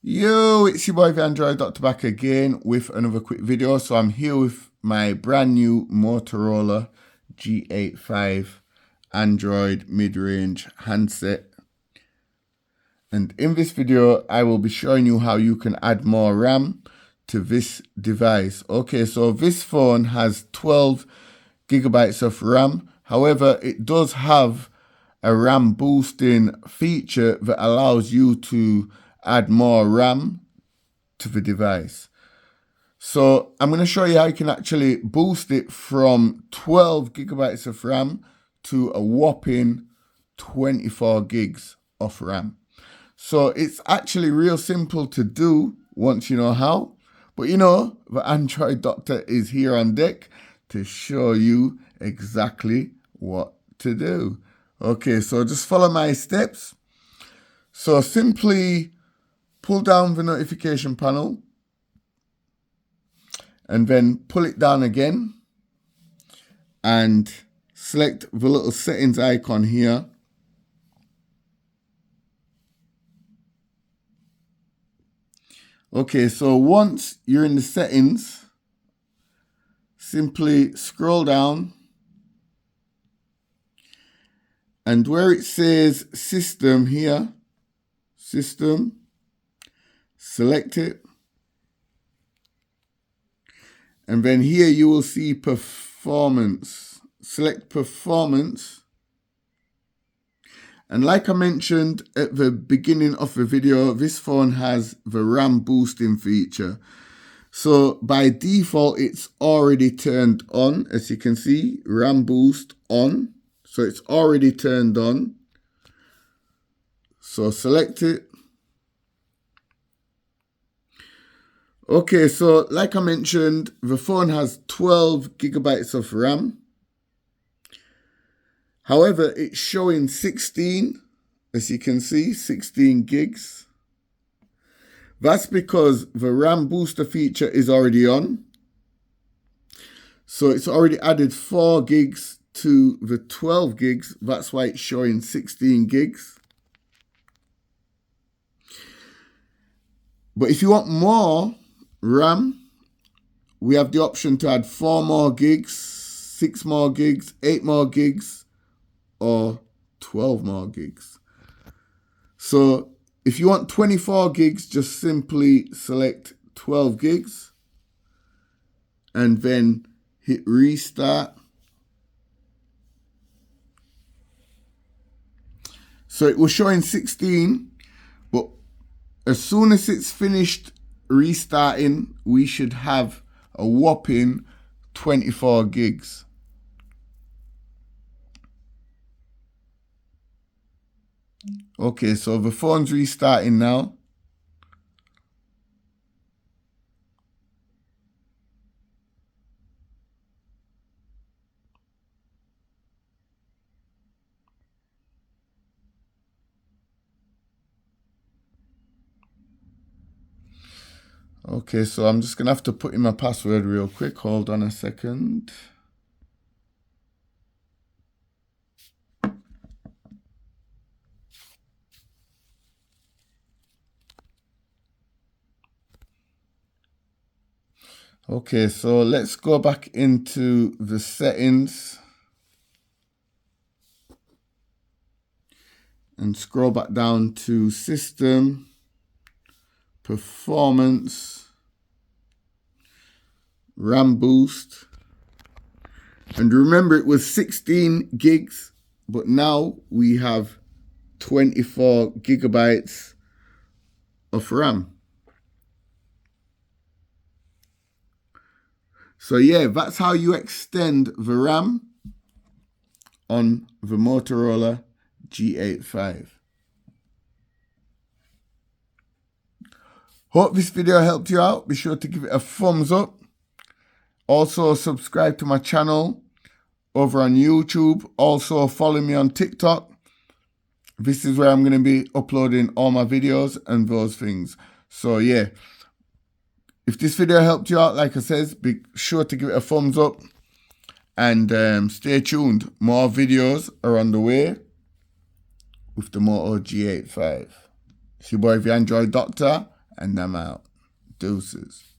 Yo, it's your boy the Android Doctor back again with another quick video. So I'm here with my brand new Motorola G85 Android mid-range handset. And in this video, I will be showing you how you can add more RAM to this device. Okay, so this phone has 12 gigabytes of RAM. However, it does have a RAM boosting feature that allows you to add more RAM to the device. So I'm going to show you how you can actually boost it from 12 gigabytes of RAM to a whopping 24 gigs of RAM. So it's actually real simple to do once you know how. But you know, the Android Doctor is here on deck to show you exactly what to do. Okay, so just follow my steps. So simply pull down the notification panel and then pull it down again and select the little settings icon here. Okay, so once you're in the settings, simply scroll down and where it says system here, system, select it. And then here you will see performance. Select performance. And like I mentioned at the beginning of the video, this phone has the RAM boosting feature. So by default, it's already turned on. As you can see, RAM boost on. So it's already turned on. So select it. Okay, so like I mentioned, the phone has 12 gigabytes of RAM. However, it's showing 16, as you can see, 16 gigs. That's because the RAM booster feature is already on. So it's already added 4 gigs to the 12 gigs. That's why it's showing 16 gigs. But if you want more RAM, we have the option to add 4 more gigs, 6 more gigs, 8 more gigs, or 12 more gigs. So if you want 24 gigs, just simply select 12 gigs and then hit restart. So it was showing 16, but as soon as it's finished restarting, we should have a whopping 24 gigs. Okay, so the phone's restarting now. Okay, so I'm just going to have to put in my password real quick. Hold on a second. Okay, so let's go back into the settings and scroll back down to system, performance, RAM boost. And remember, it was 16 gigs, but now we have 24 gigabytes of RAM. So yeah, that's how you extend the RAM on the Motorola G85. Hope this video helped you out. Be sure to give it a thumbs up. Also subscribe to my channel over on YouTube. Also follow me on TikTok. This is where I'm going to be uploading all my videos and those things. So yeah. If this video helped you out, like I said, be sure to give it a thumbs up and stay tuned. More videos are on the way with the Moto G85. It's your boy, the Android Doctor, and I'm out. Deuces.